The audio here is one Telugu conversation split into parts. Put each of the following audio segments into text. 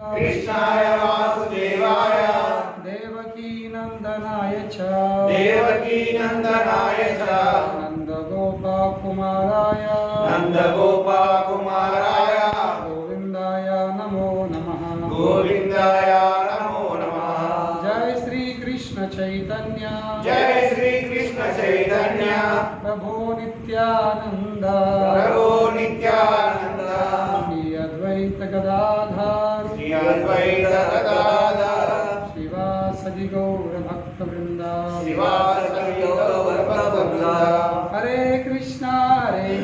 कृष्णाय वासुदेवाय देवकीनन्दनाय च देवकीनन्दनाय च नन्दगोपकुमाराय नन्दगोपकुमाराय गोविन्दाय नमो नमः। गोविन्दाय नमो नमः। जय श्री कृष्ण चैतन्य जय श्री कृष्ण चैतन्य प्रभो नित्यानंद प्रभो नित्यानंद श्री अद्वैत गदाधर श्री अद्वैत गदाधर शिवासदि गौर भक्तवृंद शिवासदि गौर भक्तवृंद। हरे कृष्णा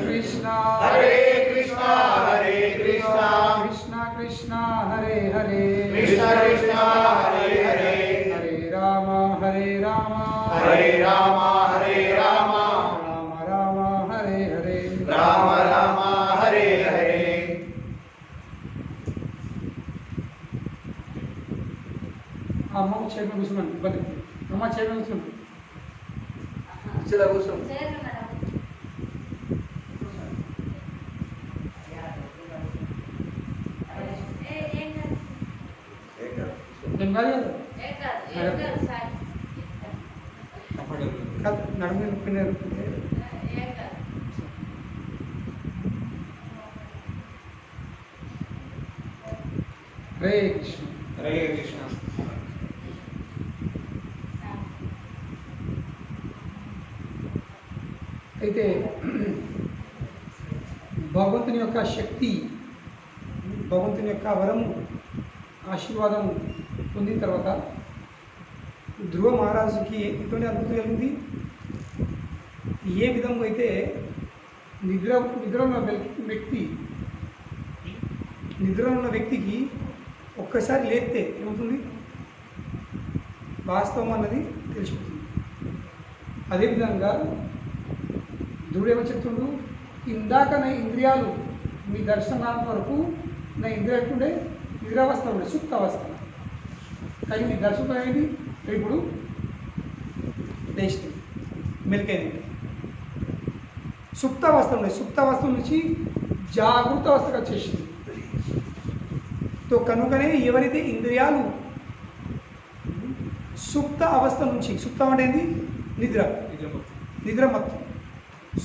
कृष्णा हरे कृष्णा कृष्णा कृष्णा हरे हरे कृष्ण कृष्ण हरे हरे हरे राम हरे राम हरे राम राम हरे हरे राम राम हरे हरे। అమ్మ చైర్ మీద కూర్చున్నాను ఇబ్బంది అమ్మ చైర్ మీద కూర్చున్నాను చలో కూర్చో. ఏం కాదు కాదు నడుము నొప్పి నేర్పితే హరే కృష్ణ హరే కృష్ణ. అయితే భగవంతుని యొక్క శక్తి భగవంతుని యొక్క వరము ఆశీర్వాదం పొందిన తర్వాత ధ్రువ మహారాజుకి ఎటువంటి అద్భుతం కలిగింది. ఏ విధంగా అయితే నిద్ర ఉన్న వ్యక్తికి ఒక్కసారి లేస్తే ఏమవుతుంది, వాస్తవం అన్నది తెలిసిపోతుంది. అదేవిధంగా ధ్రువుడు ఏమని చెప్తుండు, ఇందాక నా ఇంద్రియాలు మీ దర్శనం వరకు నా ఇంద్రియాలు ఉండే నిద్రావస్థ ఉండే సుప్తావస్థ, కానీ మీ దర్శనం అనేది ఇప్పుడు లేచింది మెలికైంది. సుప్తావస్థ ఉండే సుప్తావస్థ నుంచి జాగృత అవస్థకు వచ్చేసింది. తో కనుకనే ఎవరైతే ఇంద్రియాలు సుప్త అవస్థ నుంచి, సుప్తం అంటే ఏంది, నిద్రమత్తు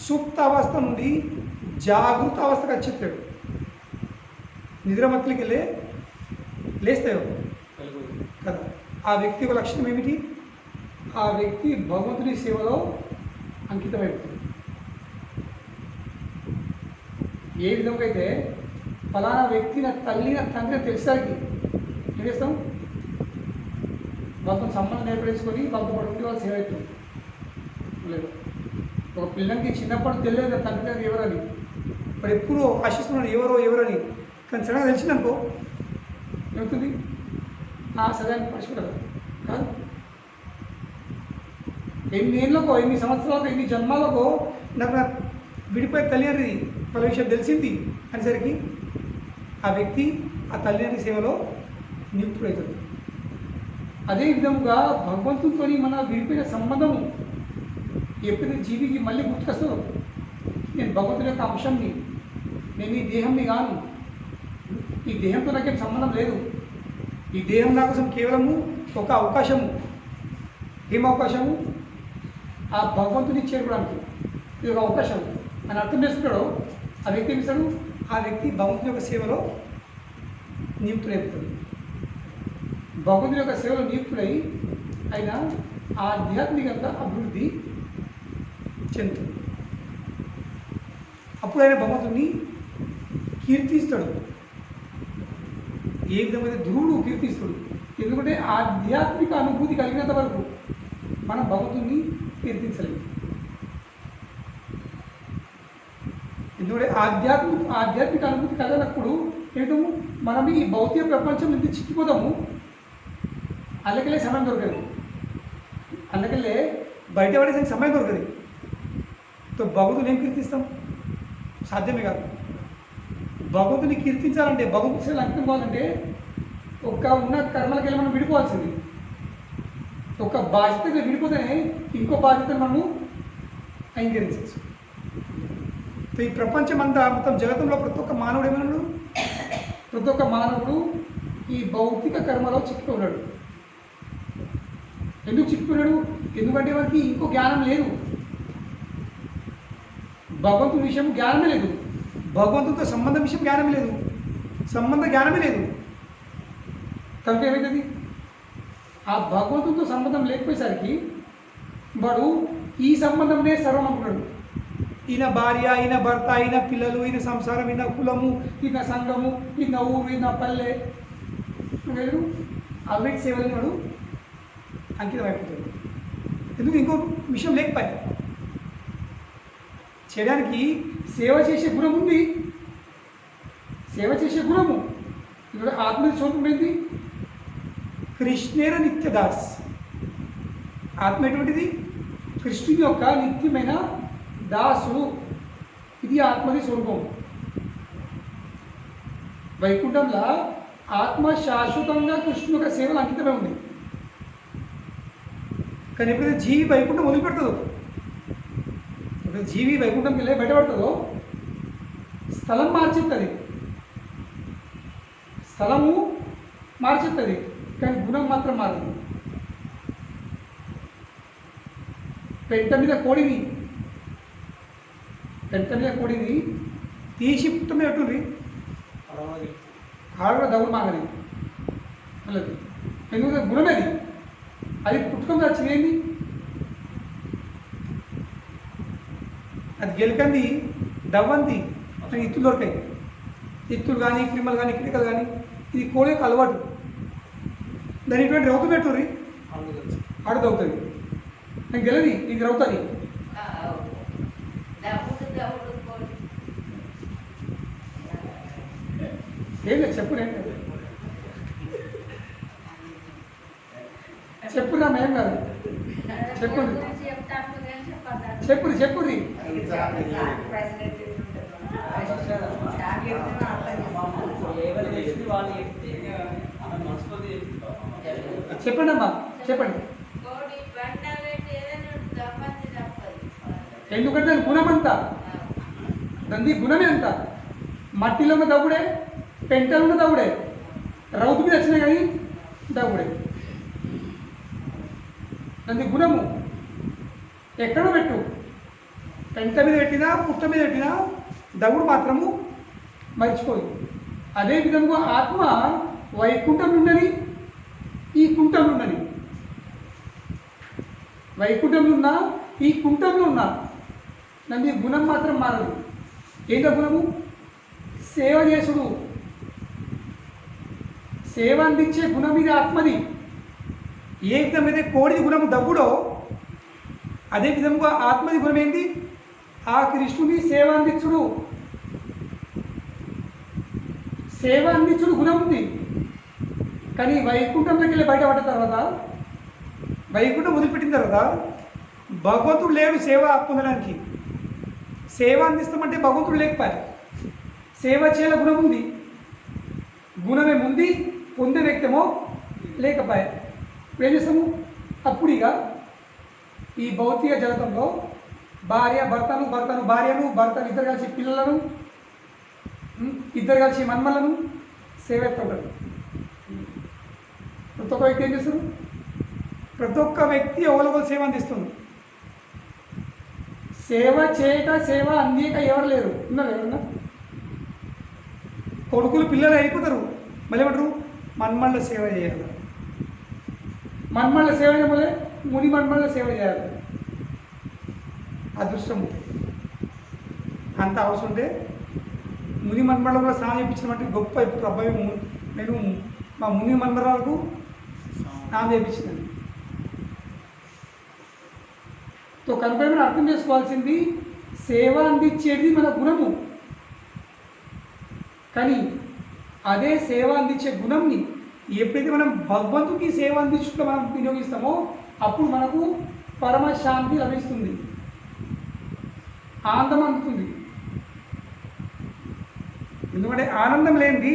సుప్త అవస్థ నుండి జాగృత అవస్థకు వచ్చేస్తాడు. నిద్రమత్తులకి లేస్తాయి కదా. ఆ వ్యక్తి యొక్క లక్షణం ఏమిటి, ఆ వ్యక్తి భగవంతుని సేవలో అంకితమైపోతుంది. ఏ విధంగా అయితే ఫలానా వ్యక్తి నా తల్లి నా తండ్రి తెలిసరికి ఏం చేస్తాం, వాళ్ళతో సంబంధం ఏర్పడేసుకొని వాళ్ళతో పాటు ఉండి వాళ్ళు సేవ అవుతుంది. లేదు, ఒక పిల్లలకి చిన్నప్పుడు తెలియదు నా తండ్రి గారు ఎవరని, వాడు ఎప్పుడూ ఆశిస్తున్నాడు ఎవరని, కానీ సడన్గా తెలిసిందనుకో ఏమవుతుంది, సదాన్ని పడిచిపోతుంది కాదు. ఎన్ని ఏళ్ళకో, ఎన్ని సంవత్సరాలకో, ఎన్ని జన్మాలకో నాకు నా విడిపోయి తల్లిదండ్రి వాళ్ళ విషయం తెలిసింది అనేసరికి ఆ వ్యక్తి ఆ తల్లిదండ్రి సేవలో నియుక్తుడవుతుంది. అదే విధంగా భగవంతునితో మన విడిపోయిన సంబంధము ఎప్పుడైతే జీవికి మళ్ళీ గుర్తుకొస్తుందో, నేను భగవంతుని యొక్క అంశంని, నేను ఈ దేహంని కాను, ఈ దేహంతో నాకేం సంబంధం లేదు, ఈ దేహం నా కోసం కేవలము ఒక అవకాశము. ఏం అవకాశము, ఆ భగవంతుని చేరుకోవడానికి ఇది ఒక అవకాశం అని అర్థం చేసుకుంటాడో ఆ వ్యక్తి ఏం చేస్తాడు, ఆ వ్యక్తి భగవంతుని యొక్క సేవలో నియుక్తుడైపోతాడు. భగవంతుని యొక్క సేవలో నియుక్తుడై ఆయన ఆధ్యాత్మికంగా అభివృద్ధి చెందుతుంది. అప్పుడు ఆయన భగవంతుని కీర్తిస్తాడు. ఏ విధమైన ధ్రువుడు కీర్తిస్తాడు, ఎందుకంటే ఆధ్యాత్మిక అనుభూతి కలిగినంత వరకు మనం భగవంతుని కీర్తించలేము. ఎందుకంటే ఆధ్యాత్మిక అనుభూతి కలిగినప్పుడు ఏంటము, మనం ఈ భౌతిక ప్రపంచం నుంచి చిక్కిపోతాము. అందుకెళ్ళే సమయం దొరకదు, అందుకెళ్ళే బయటపడేసరికి సమయం దొరకదు. తో భగవంతుని ఏం కీర్తిస్తాం, సాధ్యమే కాదు. భగవంతుని కీర్తించాలంటే, భగవంతుని సేవలు అంకితం కావాలంటే ఒక ఉన్న కర్మలకెళ్ళి మనం విడిపోవాల్సింది. ఒక బాధ్యతగా విడిపోతేనే ఇంకో బాధ్యతను మనము అంగీకరించవచ్చు. ఈ ప్రపంచం అంతా మొత్తం జగతంలో ప్రతి ఒక్క మానవుడు ఏమన్నాడు, ప్రతి ఒక్క మానవుడు ఈ భౌతిక కర్మలో చిక్కుకున్నాడు. ఎందుకు చిక్కుకున్నాడు? ఎందుకంటే వారికి ఇంకో జ్ఞానం లేదు, భగవంతుడి విషయం జ్ఞానమే లేదు, భగవంతుడితో సంబంధం విషయం జ్ఞానమే లేదు, సంబంధ జ్ఞానమే లేదు. కనుక ఏమవుతుంది? ఆ భగవంతుడితో సంబంధం లేకపోయేసరికి వాడు ఈ సంబంధంనే సర్వం అనుకున్నాడు. ఈయన భార్య, ఈయన భర్త, ఈయన పిల్లలు, ఈయన సంసారం, ఈయన కులము, ఈయన సంఘము, ఈయన ఊరు, ఈయన పల్లె, లేదు అవిటి సేవలు వాడు అంకితం అయిపోతాడు. ఎందుకు? ఇంకో విషయం లేకపోయా. చేయడానికి సేవ చేసే గుణం ఉంది, సేవ చేసే గుణము. ఇక్కడ ఆత్మ స్వరూపం ఏంటి? కృష్ణేర నిత్యదాస్. ఆత్మ ఎటువంటిది? కృష్ణుని యొక్క నిత్యమైన దాసుడు. ఇది ఆత్మది స్వరూపం. వైకుంఠంలో ఆత్మ శాశ్వతంగా కృష్ణుని యొక్క సేవలు అంకితమై ఉంది. కానీ ఎప్పుడైతే జీవి వైకుంఠం వదిలిపెడుతుందో, ఎప్పుడైతే జీవి వైకుంఠంకి వెళ్ళి బయటపడుతుందో స్థలం మార్చేస్తుంది, స్థలము మార్చేస్తుంది, కానీ గుణం మాత్రం మారదు. పెంట మీద కోడిని తీసి పుట్ట మీద పెట్టుండ్రి, ఆడ దగుడు మాగది వెళ్ళదు. ఎందుకంటే గుణమేది, అది పుట్టుకొని వచ్చింది, అది గెలికంది దవ్వంది ఇత్తులు దొరికాయి. ఇత్తులు కానీ క్రిమలు కానీ క్రికలు కానీ ఇది కోడి యొక్క అలవాటు. దాని ఇటువంటి రౌతు పెట్టుర్రి, ఆడు దవ్వుతుంది. నాకు గెలది ఇది రవుతుంది. ఏం లేదు, చెప్పురే చెప్పురా, ఏం కాదు, చెప్పుర్రి చెప్పుర్రి చెప్పుర్రి. చెప్పండి అమ్మా, చెప్పండి. ఎందుకంటే దాని గుణం అంతా, దాని గుణమే అంతా. మట్టిలో ఉన్న దవ్వుడే, పెంటలో ఉన్న దవ్వుడే, రౌతు మీద వచ్చినా కానీ దవ్వుడే. దాని గుణము ఎక్కడో పెట్టు, పెంట మీద పెట్టినా పుట్ట మీద పెట్టినా దవ్వుడు మాత్రము మర్చిపోదు. అదేవిధంగా ఆత్మ వైకుంఠం ఉండని, ఈ కుంఠంలో ఉండని, వైకుంఠంలో ఉన్నా ఈ కుంఠంలో ఉన్నా నన్ను గుణం మాత్రం మారదు. ఏంటో గుణము? సేవ చేసుడు, సేవ అందించే గుణం ఇది ఆత్మది. ఏ విధమైతే కోడిది గుణము దవ్వుడో అదే విధంగా ఆత్మది గుణం ఏంటి? ఆ కృష్ణుని సేవ అందించుడు. సేవ అందించుడు గుణం ఉంది. కానీ వైకుంఠంలోకి వెళ్ళి బయటపడ్డ తర్వాత, వైకుంఠం వదిలిపెట్టిన తర్వాత భగవంతుడు లేడు సేవ పొందడానికి. సేవ అందిస్తామంటే భగవంతుడు లేకపోయా. సేవ చేయాల గుణం ఉంది, గుణమే ఉంది, పొందే వ్యక్తమో లేకపోయా. ఇప్పుడు ఏం చేస్తాము? అప్పుడు ఇక ఈ భౌతిక జగతంలో భర్తను భార్యను, భర్త ఇద్దరు కలిసి పిల్లలను, ఇద్దరు కలిసి మన్మలను సేవ ఎత్తుంటారు. ప్రతి ఒక్క వ్యక్తి ఏం చేస్తారు? ప్రతి ఒక్క వ్యక్తి ఒకరికొకరు సేవ అందిస్తుంది. సేవ చేయక సేవ అందియక ఎవరు లేరు, ఉన్నారు ఎవరన్నా? కొడుకులు పిల్లలు అయిపోతారు, మళ్ళీ ఏమంటారు? మన్మళ్ళ సేవ చేయాలి. మన్మళ్ళ సేవ మళ్ళీ ముని మన్మళ్ళ సేవ చేయాలి. అదృష్టం అంత అవసరం ఉంటే ముని మన్మళ్ళ కూడా స్నానం చేయించినట్టు గొప్ప. ఇప్పుడు అబ్బాయి నేను మా ముని మన్మరాలకు స్నానం చేయించినాను. తో కనుక మనం అర్థం చేసుకోవాల్సింది, సేవ అందించేది మన గుణము. కానీ అదే సేవ అందించే గుణంని ఎప్పుడైతే మనం భగవంతుడికి సేవ అందించుకుంటూ మనం వినియోగిస్తామో అప్పుడు మనకు పరమశాంతి లభిస్తుంది, ఆనందం అందుతుంది. ఎందుకంటే ఆనందం లేనిది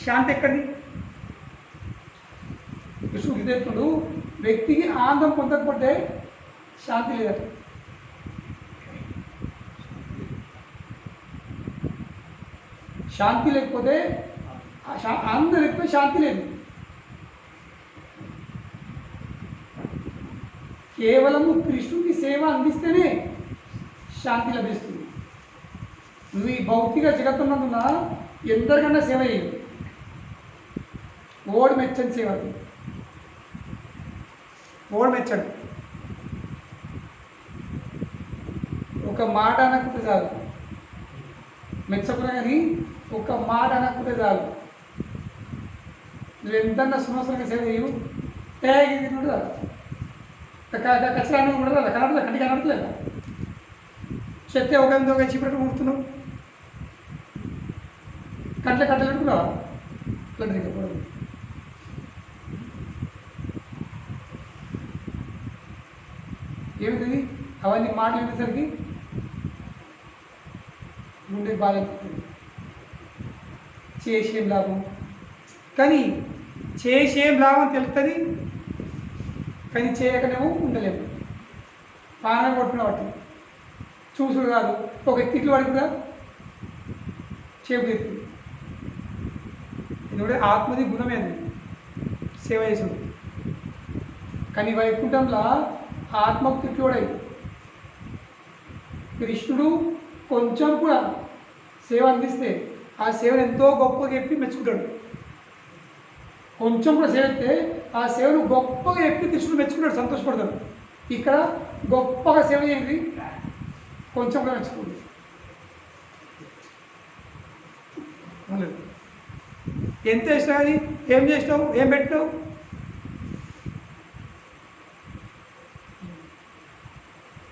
శాంతి ఎక్కడిది? కృష్ణుడు విదేశుడు వ్యక్తికి ఆనందం పొందకపోతే శాంతి లేదట. శాంతి లేకపోతే ఆనందం లేకపోతే శాంతి లేదు. కేవలము కృష్ణుడికి సేవ అందిస్తేనే శాంతి లభిస్తుంది. నువ్వు ఈ భౌతిక జగత్తున్నందున ఎందరికన్నా సేవ చేయవు. ఓడి మెచ్చని సేవ అది. ఓడి మెచ్చడు. ఒక మాట అనకపోతే చాలు, మెచ్చకున్నా కానీ ఒక మాట అనకపోతే చాలు. నువ్వు ఎంతన్నా సంవత్సరంగా సేవ చేయవు. తయారీ కూడా కచ్చరాన్ని కూడా కనపడలేదు, కంటికి కనపడలేదు. చెత్త ఒక చీపట్టు కూర్చున్నావు, కంట్లో కట్టలు పెట్టుకున్నావా? ఇట్లా దిగకూడదు. ఏమిటి అవన్నీ మాటలు వినేసరికి గుండెకి బాధ అనిపిస్తుంది. చేసేం లాభం, కానీ చేసేం లాభం తెలుస్తుంది, కానీ చేయకనేమో ఉండలేము. పాన కొట్టిన వాటి చూసుడు కాదు, ఒక తిట్లు వాడి కూడా చేపుతుంది. ఎందుకంటే ఆత్మది గుణమే అది సేవ చేసుడు. కానీ వైకుంఠంలో ఆత్మకు తిట్లుడై కృష్ణుడు కొంచెం కూడా సేవ అందిస్తే ఆ సేవను ఎంతో గొప్పగా చెప్పి మెచ్చుకుంటాడు. కొంచెం కూడా సేవ అయితే ఆ సేవను గొప్పగా చెప్పి కృష్ణుడు మెచ్చుకుంటాడు, సంతోషపడతాడు. ఇక్కడ గొప్పగా సేవ చేయండి, కొంచెం కూడా మెచ్చుకోండి. ఎంత చేసినా కానీ ఏం చేసినావు, ఏం పెట్టినావు,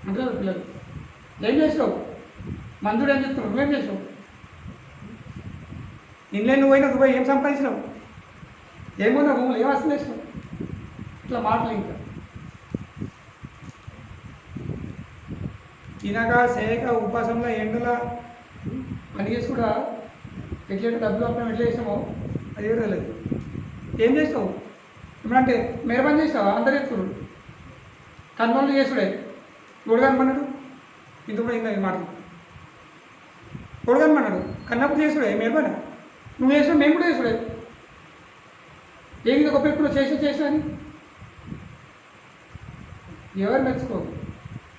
అంటారు పిల్లలు. ఏం చేసినావు, మందుడు ఏం చెప్తున్నావు, నువ్వేం చేసావు, ఇంట్లో నువ్వు అయినా దుబాయ్ ఏం సంపాదించినావు, ఏమన్నా రూములు ఏం అసలు వేసినావు, ఇట్లా మాటలు. ఇంకా తినక చేయక ఉపాసంలో ఎండల పని చేసి కూడా ఎట్లా డబ్బులు అప్పుడు ఎట్లా చేసామో అది కూడా తెలియదు. ఏం చేస్తావు ఏమంటే మేర పని చేసినావా? అందరు ఎత్తుకురు కన్నులు చేసుడే. కొడుగనమన్నాడు, ఇంత కూడా ఇంకా మాటలు కొడుగనమన్నాడు, కన్నప్పుడు చేసుడే మేర పని. నువ్వు చేసావు, మేము కూడా చేసుడే. ఏంటి గొప్ప ఎప్పుడు చేసా అని ఎవరు మెచ్చుకో.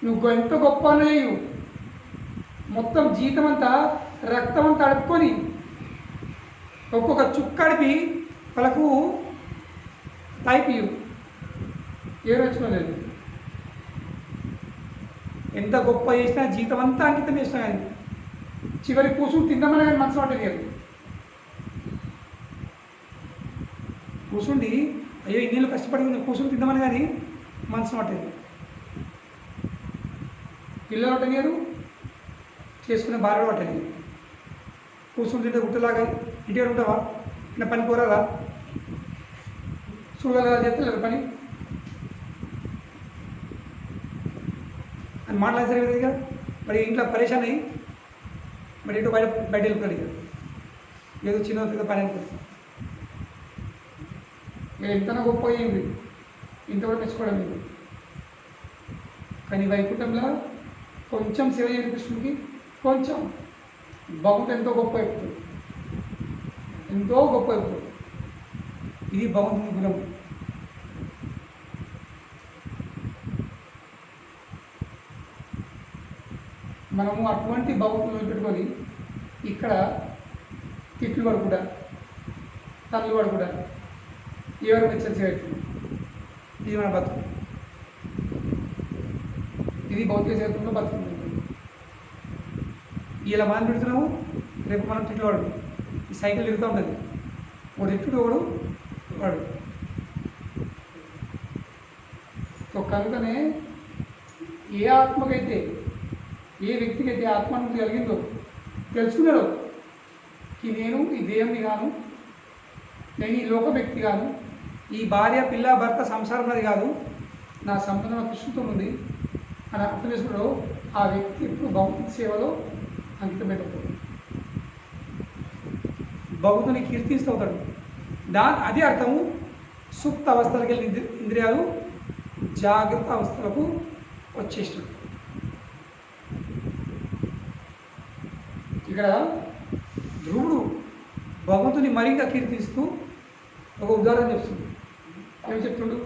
నువ్వు ఎంత గొప్ప చేయు, మొత్తం జీతం అంతా రక్తం అంతా అడుపుకొని ఒక్కొక్క చుక్కడిపి వాళ్ళకు తాయిపియు, ఎవరు మెచ్చుకోలేదు. ఎంత గొప్ప చేసినా జీతం అంతా అంకితం చేసినా కానీ చివరి కూసుని తిందామని కానీ మనసు పట్టేది కాదు. కూసుండి అయ్యో ఇన్నేళ్ళు కష్టపడి కూసుని తిందామని కానీ మనసు పట్టేది. పిల్లలు పట్టనియరు, చేసుకునే భార్య పట్టనియరు. కూర్చుని తింటే గుట్టలాగా ఇంటికి ఉంటావా, నా పని కోరాదా, చూడగలరా, చేస్తలేదు పని అని మాట్లాడేసరి కదా. మరి ఇంట్లో పరేషాన్ అయ్యి మరి ఇటు బయట వెళ్ళిపోయాడు. ఇక ఏదో చిన్న పెద్ద పని అనుకుంటుంది. ఎంతనా గొప్ప అయ్యింది, ఇంతవరకు మెచ్చుకోవడం లేదు. కానీ వైకుంఠంలో కొంచెం సేవ చేయాలి కృష్ణుడికి, కొంచెం భగవంతుడు ఎంతో గొప్ప అయిపోతుంది, ఎంతో గొప్ప అయిపోతుంది. ఇది భగవంతుని గుణం. మనము అటువంటి భగవంతుని పెట్టుకొని ఇక్కడ తిట్లు పడకుండా తల్లు పడకుండా ఎవరు మెచ్చని సేవ అవుతుంది. ఇది మన బతుకు, ఇది భౌతిక జీవితంలో బతుకుంటుంది. ఇలా మనం పెడుతున్నాము, రేపు మనం తిట్లు వాడు. ఈ సైకిల్ తిరుగుతూ ఉంటుంది, ఒకడు ఎప్పుడు ఒకడు వాడు. సో కనుకనే ఏ ఆత్మకైతే, ఏ వ్యక్తికైతే ఆత్మానుభూతి కలిగిందో తెలుసుకున్నాడో ఈ నేను ఈ దేహంని కాను, నేను ఈ లోక వ్యక్తి కాను, ఈ భార్య పిల్ల భర్త సంసారం అది కాదు, నా సంబంధం కృష్ణుతో ఉంది అని అర్థం చేసుకున్నాడో ఆ వ్యక్తి ఎప్పుడు భౌతిక సేవలో అంకితమైపోతాడు, భగవంతుని కీర్తిస్తూ అవుతాడు. అదే అర్థము సుప్త అవస్థలకు వెళ్ళిన ఇంద్రియాలు జాగ్రత్త అవస్థలకు వచ్చేసినాడు. ఇక్కడ ధ్రువుడు భగవంతుని మరింత కీర్తిస్తూ ఒక ఉదాహరణ చెప్తుంది. ఏమి చెప్తుండు?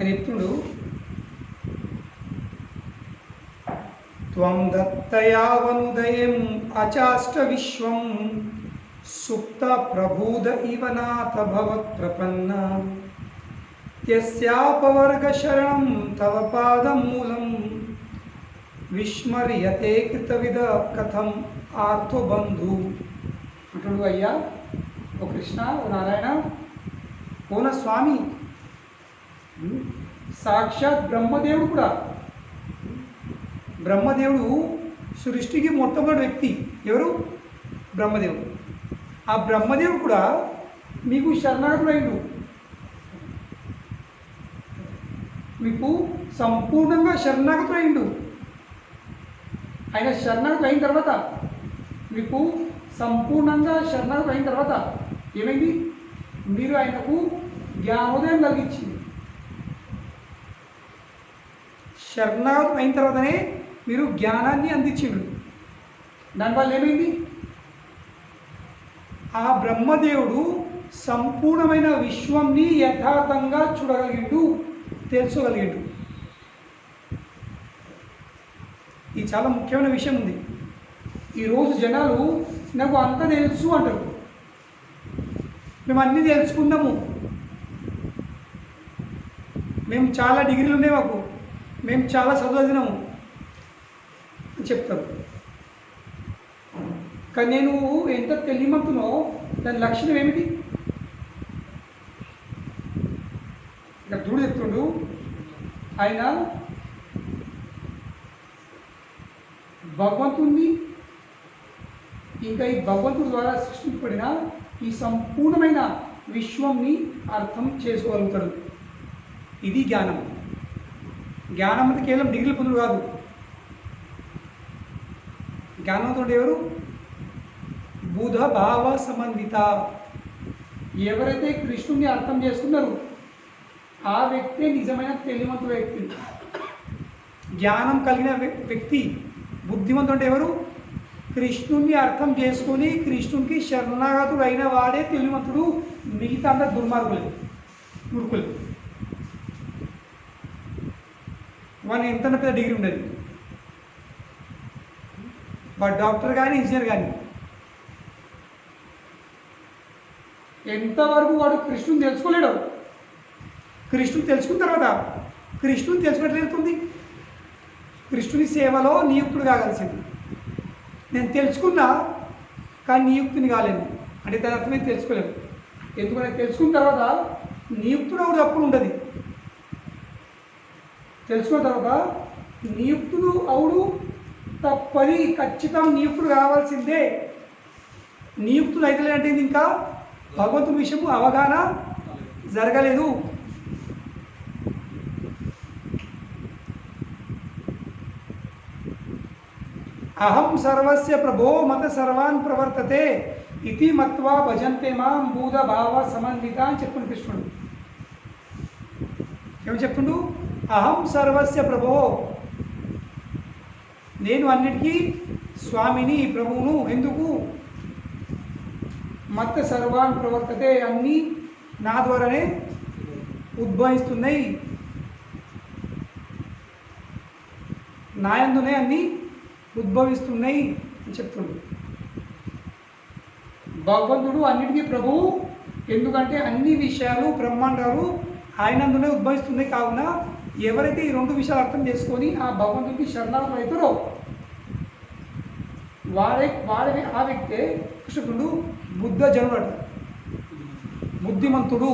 అని చెప్తుండు. త్వం దత్తయావనుదయం అచాష్ట విశ్వం సుప్త ప్రబూద ఇవ నాథ భవత్ ప్రపన్న యస్యాపవర్గ శరణం తవ పాదమూలం విస్మర్యతే కృతవిద కథం ఆర్తోబంధు అంటుడు. అయ్యా ఓ కృష్ణ, ఓ నారాయణ, ఓన స్వామి, సాక్షాత్ బ్రహ్మదేవుడు కూడా, బ్రహ్మదేవుడు సృష్టికి మొట్టమొదటి వ్యక్తి ఎవరు? బ్రహ్మదేవుడు. ఆ బ్రహ్మదేవుడు కూడా మీకు శరణాగతుడైండు, మీకు సంపూర్ణంగా శరణాగతుడైండు. ఆయన శరణాగతుడు అయిన తర్వాత, మీకు సంపూర్ణంగా శరణాగతుడు అయిన తర్వాత ఏమైంది? మీరు ఆయనకు జ్ఞానోదయం కలిగించింది. శరణాగతుడు అయిన తర్వాతనే మీరు జ్ఞానాన్ని అందించిండు. దానివల్ల ఏమైంది? ఆ బ్రహ్మదేవుడు సంపూర్ణమైన విశ్వంని యథార్థంగా చూడగలిగిండు, తెలుసుకోగలిగిండు. ఇది చాలా ముఖ్యమైన విషయం ఉంది. ఈరోజు జనాలు నాకు అంతా తెలుసు అంటారు. మేము అన్నీ తెలుసుకున్నాము, మేము చాలా డిగ్రీలు ఉన్నాయి, మాకు మేము చాలా చదివినాము అని చెప్తారు. కానీ నేను ఎంత తెలియమంతునో దాని లక్షణం ఏమిటి? ఇక ధ్రువుడు చెప్తుండు, ఆయన భగవంతుణ్ణి ఇంకా ఈ భగవంతుడి ద్వారా సృష్టించబడిన ఈ సంపూర్ణమైన విశ్వంని అర్థం చేసుకోగలుగుతాడు. ఇది జ్ఞానం. జ్ఞానం అంటే కేవలం డిగ్రీలు పొందుడు కాదు. జ్ఞానంతో ఎవరు? బుధ భావ సమన్విత. ఎవరైతే కృష్ణుని అర్థం చేసుకున్నారో ఆ వ్యక్తే నిజమైన తెలివివంతుడు వ్యక్తి. జ్ఞానం కలిగిన వ్యక్తి, బుద్ధిమంతుడు అంటే ఎవరు? కృష్ణుని అర్థం చేసుకొని కృష్ణునికి శరణాగతుడు అయిన వాడే తెలివివంతుడు. మిగతా అంతా దుర్మార్గులే, మూర్ఖులు. వాడిని ఎంత పెద్ద డిగ్రీ ఉండదు, వాడు డాక్టర్ కానీ ఇంజనీర్ కానీ, ఎంతవరకు వాడు కృష్ణుని తెలుసుకోలేడు. కృష్ణుని తెలుసుకున్న తర్వాత కృష్ణుని తెలుసుకున్నట్లయితుంది. కృష్ణుని సేవలో నియుక్తుడు కాగలిసింది. నేను తెలుసుకున్నా కానీ నియుక్తుని కాలేను అంటే దాని అర్థమే తెలుసుకోలేను. ఎందుకంటే తెలుసుకున్న తర్వాత నియుక్తుడు అవుడు తప్పుడు ఉండదు. తెలుసుకున్న తర్వాత నియుక్తుడు అవుడు తప్పది, ఖచ్చితం నియుక్తుడు కావాల్సిందే. నియుక్తుడు అయితే అంటే ఇంకా భగవంతుని విషయము అవగాహన జరగలేదు. అహం సర్వస్య ప్రభో మత సర్వాన్ ప్రవర్తతే ఇతి మత్వా భజంతే మాం బూధ భావ సమన్విత అని చెప్పుండు కృష్ణుడు. ఏమి చెప్తుండు? అహం సర్వస్య ప్రభో, నేను అన్నిటికీ స్వామిని, ప్రభువును. ఎందుకు? మత సర్వాన్ ప్రవర్తతే, అన్నీ నా ద్వారానే ఉద్భవిస్తున్నాయి, నాయందునే అన్నీ ఉద్భవిస్తున్నాయి అని చెప్తుండు. భగవంతుడు అన్నిటికీ ప్రభువు. ఎందుకంటే అన్ని విషయాలు బ్రహ్మాండాలు ఆయనందునే ఉద్భవిస్తున్నాయి. కావున ఎవరైతే ఈ రెండు విషయాలు అర్థం చేసుకొని ఆ భగవంతుడికి శరణాగతులు అవుతారో వాడే ఆ వ్యక్తే కృష్ణుడు బుద్ధ జనుడు, బుద్ధిమంతుడు.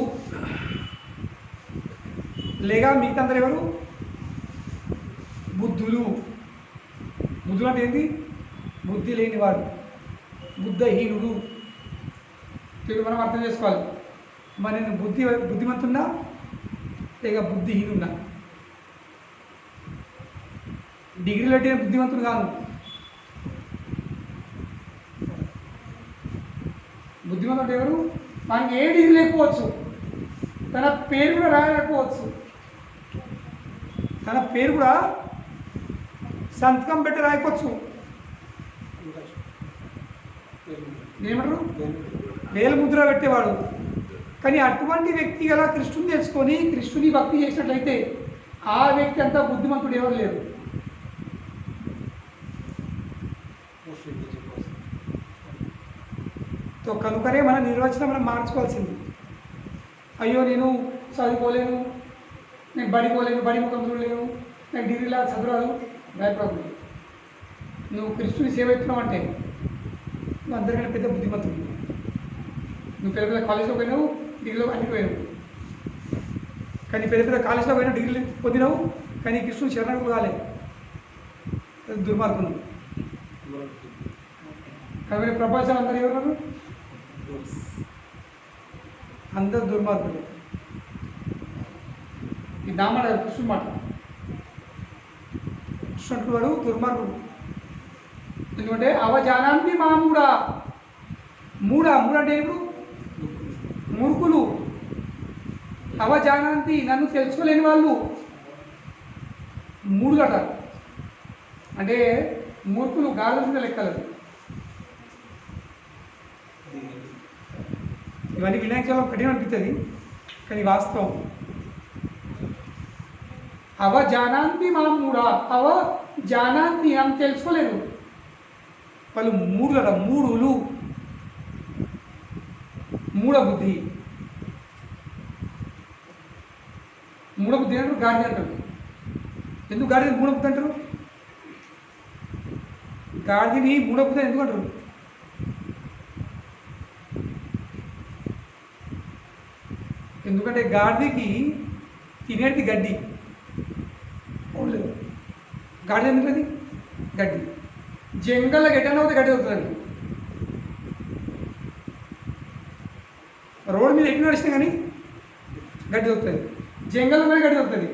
లేక మిగతా అందరూ ఎవరు? బుద్ధులు. బుద్ధులు అంటే ఏంటి? బుద్ధి లేనివాడు, బుద్ధహీనుడు. తెలుగు మనం అర్థం చేసుకోవాలి. మరి నేను బుద్ధిమంతున్నా లేక బుద్ధిహీనున్నా? డిగ్రీలు అంటే బుద్ధిమంతుడు కాను. బుద్ధిమంతుడు అంటే ఎవరు? మనకి ఏ డిగ్రీ లేకపోవచ్చు, తన పేరు కూడా రాయలేకపోవచ్చు, తన పేరు కూడా సంతకం పెట్టి రాయకపోవచ్చు. ఏమంటారు? వేలు ముద్ర పెట్టేవాడు కానీ అటువంటి వ్యక్తి గల కృష్ణుని తెలుసుకొని కృష్ణుని భక్తి చేసినట్లయితే ఆ వ్యక్తి అంతా బుద్ధిమంతుడు ఎవరు లేరు. సో కనుకనే మన నిర్వచనం మనం మార్చుకోవాల్సింది. అయ్యో నేను చదువుకోలేను, నేను బడిపోలేను, బడి ముఖం చూడలేను, నాకు డిగ్రీలా చదువురాదు, భయపడదు. నువ్వు కృష్ణుని సేవ ఎత్తున్నావు అంటే నువ్వు అందరికంటే పెద్ద బుద్ధిమంతుడు. నువ్వు పెద్ద పెద్ద కాలేజ్లో పోయినావు, డిగ్రీలో అన్ని పోయినావు, కానీ పెద్ద పెద్ద కాలేజ్లో పోయినావు, డిగ్రీలు పొందినావు, కానీ కృష్ణుని శరణకు కాలే, దుర్మార్గులు. కాబట్టి ప్రపంచం అందరూ ఎవరు? అందరు దుర్మార్గులు. ఈ నామాట కృష్ణుడు మాట. కృష్ణుడు వాడు దుర్మార్గుడు. ఎందుకంటే అవజానాంతి మా మూడ అంటే ఇప్పుడు మూర్ఖులు. అవజానాంతి నన్ను తెలుసుకోలేని వాళ్ళు మూడుగట అంటే మూర్ఖులు గాలి మీద లెక్కలేదు. ఇవన్నీ వినాయక చవితి కఠినం అనిపిస్తుంది, కానీ వాస్తవం. అవజానాంతి మా మూడ, అవజానాంతి అని తెలుసుకోలేదు వాళ్ళు. మూడుగట మూడులు, మూఢబుద్ధి. మూఢబుద్ధి అంటారు, గాడిద అంటారు. ఎందుకు గాడిద మూఢబుద్ధి అంటారు? గాడిదని మూఢబుద్ధి ఎందుకు అంటారు? ఎందుకంటే గాడిదకి తినేది గడ్డి. గాడిద ఎందుకు? గడ్డి. జంగల్లో గడ్డన అవుతుంది, గడ్డి అవుతుందండి. రోడ్డు మీద ఎక్కి నడిస్తే కానీ గడ్డి అవుతుంది, జంగల్లో కూడా గడ్డి అవుతుంది.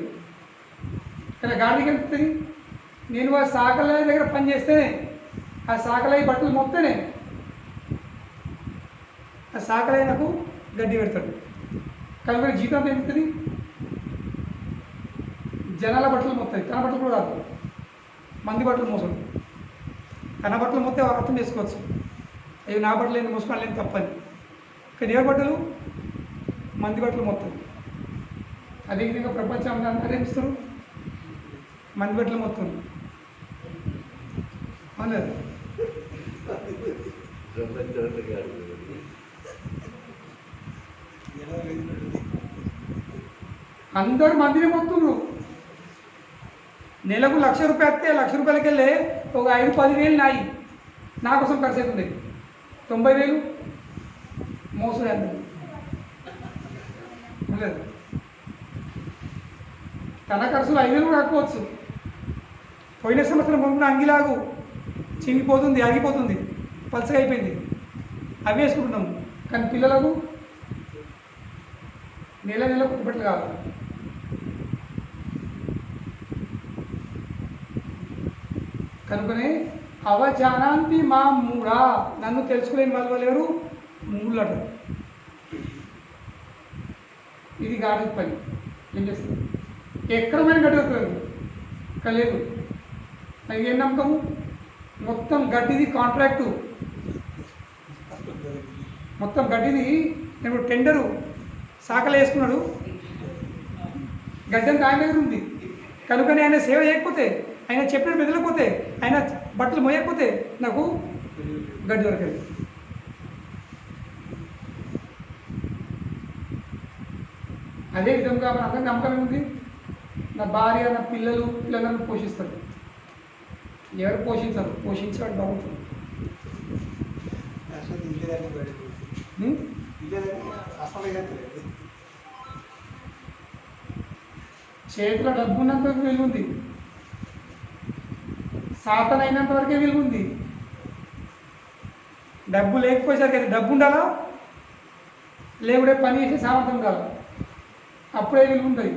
కానీ గాడికి వెళ్తుంది. నేను ఆ సాకల దగ్గర పని చేస్తేనే, ఆ సాకలై బట్టలు మోపుతేనే ఆ సాకలై నాకు గడ్డి పెడతాడు. కానీ మరి జీతం పెరుగుతుంది, జనాల బట్టలు మోపుతాయి, తన బట్టలు కూడా రాదు. మంది బట్టలు మోసడు, తన బట్టలు మొత్తం అర్థం చేసుకోవచ్చు. అయ్యో నా బట్టలు ఏంటి మోసుకోవాలి తప్పని. కానీ ఎవరి బట్టలు? మంది బట్టలు మొత్తం. అదేవిధంగా ప్రపంచం అందరూ ఏమిస్తారు? మంది బట్టలు మొత్తం. అవును, అందరూ మందిని మొత్తున్నారు. నెలకు 1,00,000 రూపాయలు వస్తే 1,00,000 రూపాయలకి వెళ్ళే ఒక 5-10 నాయి నా కోసం ఖర్చు అవుతుంది. 90,000 మోసడే అందరు. లేదు, తన ఖర్చులు 5,000 కూడా కాకపోవచ్చు. పోయిన సంవత్సరం కొనుక్కున్న అంగిలాగు చినిగిపోతుంది, ఆగిపోతుంది, పలసగా అయిపోయింది, అవి వేసుకుంటున్నాము. కానీ పిల్లలకు నెల కొత్త బట్టలు కావాలి. కనుకనే అవజానాంతి మా మూడా, నన్ను తెలుసుకోలేని వాళ్ళు ఎవరు? మూళ్ళట. ఇది గాడి పని. ఏం చేస్తుంది? ఎక్కడమైన గడ్డి అవుతుంది లేదు. నాకు ఏం నమ్మకము? మొత్తం గడ్డిది కాంట్రాక్టు, మొత్తం గడ్డిది. నేను టెండరు సాకలు వేసుకున్నాడు, గడ్డి అంతా ఆయన దగ్గర ఉంది. కనుకనే ఆయన సేవ చేయకపోతే, ఆయన చెప్పినట్టు మెదలకపోతే, ఆయన బట్టలు మోయకపోతే నాకు గడ్డి దొరకదు. అదేవిధంగా మన అందరికీ నమ్మకం ఉంది, నా భార్య నా పిల్లలను పోషిస్తారు. ఎవరు పోషించరు, పోషించేవాడు బాగుంటుంది. చేతిలో డబ్బు ఉన్నంత వరకు విలువ ఉంది, సాధన అయినంత వరకే విలువ ఉంది. డబ్బు లేకపోయేసరికి అది డబ్బు ఉండాలా, లేకుంటే పని చేసే సామర్థ్యం ఉండాలా, అప్పుడే విలువ ఉంటుంది.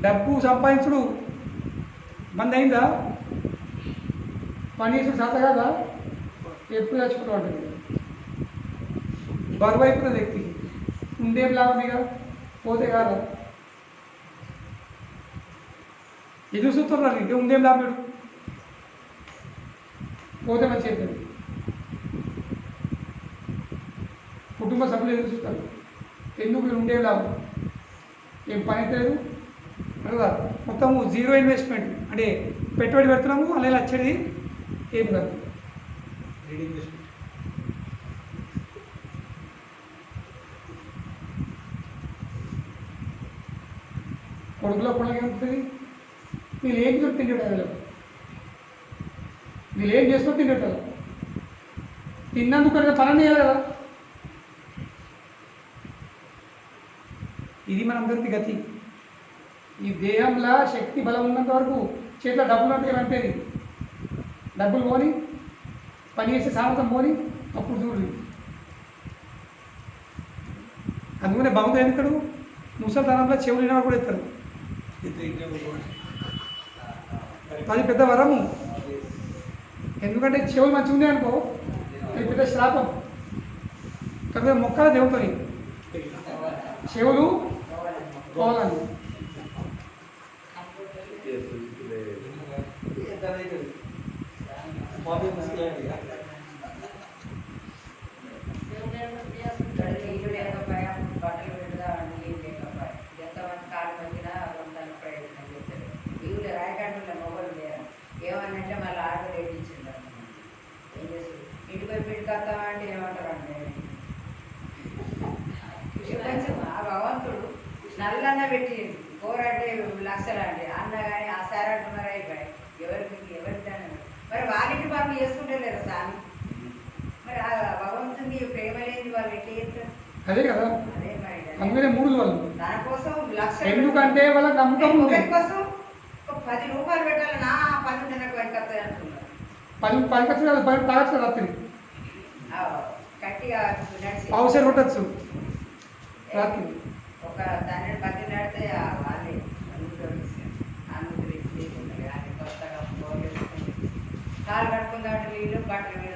డబ్బు సంపాదించుడు బంద్ అయిందా, పని చేసిన సాత కాదా, ఎప్పుడు చచ్చిపోతూ ఉంటుంది. బరువు అయిపోతుంది వ్యక్తికి. ఉండేం లాభం ఇక, పోతే కాదా. ఎదురు చూస్తున్నారు, ఇక ఉందేం లాభం, పోతే మంచి అవుతుంది. కుటుంబ సభ్యులు ఎదురు చూస్తారు. ఎందుకు వీళ్ళు ఉండే లాభం, ఏం పని అయితే లేదు కదా. మొత్తము జీరో ఇన్వెస్ట్మెంట్, అంటే పెట్టుబడి పెడుతున్నాము అలా వచ్చేది ఏం కాదు. కొడుకులో కొడుకు ఏమవుతుంది, వీళ్ళు ఏం చూసి తింటాడు, వీళ్ళు ఏం చేసుకొని తింటారు, తిన్నందుకు కనుక పని చేయాలి కదా. ఇది మనందరికీ గతి. ఈ దేహంలో శక్తి బలం ఉన్నంత వరకు చేతిలో డబ్బులు ఉన్నట్టుగా అంటేది, డబ్బులు పోని పని చేసే సామర్థ్యం పోని అప్పుడు చూడు. అందుకనే భగవంతుడు ఎందుకడు ముసలితనంలో చెవులు వినవాడు కూడా ఎత్తాడు. అది పెద్ద వరము. ఎందుకంటే చెవులు మంచిగా ఉన్నాయి అనుకో, అది పెద్ద శ్రాపం. కాబట్టి మొక్కల దేవుతుంది చెవులు పోవాలని. బట్టలు పెడదామని ఏం లేకపోయా, ఎంతమంది కాలు మధ్యన కొంతమంది ప్రయత్నం చేస్తారు. వీళ్ళు రాయకండి మొబైల్ లేరు ఏమన్నంటే మళ్ళీ ఆర్డర్ వేయించింది. ఏం చేస్తారు, ఇంటికి పోయి పెట్టుకొస్తామంటే ఏమంటారండి, ఆ భగవంతుడు నల్లన్న పెట్టి పోరాటే లక్షలు అండి అన్న కానీ ఆ సార్ అంటున్నారు అయిపోయి ఎవరికి మరి వాళ్ళకి పనులు చేసుకుంటే లేరు స్వామి. మరి ఆ భగవంతుని ప్రేమ లేని వాళ్ళు ఎట్లా చేస్తారు? అదే కదా, అదే మరి అందుకనే మూడు వాళ్ళు. దానికోసం లక్షలు, ఎందుకంటే వాళ్ళకి నమ్మకం ఉంది. ఒకరి కోసం ఒక 10 రూపాయలు పెట్టాలి, నా 10 నెలకు వెనకత్తాయి అంటున్నారు. పని ఖర్చు కాదు, పని తాగచ్చు కదా రాత్రి, గట్టిగా నడిచి అవసరం కొట్టచ్చు రాత్రి. ఒక దాన్ని 10 నడితే వాళ్ళే కొత్తగా కాలు కట్టుకుందామంటే నీళ్ళు బట్టల మీద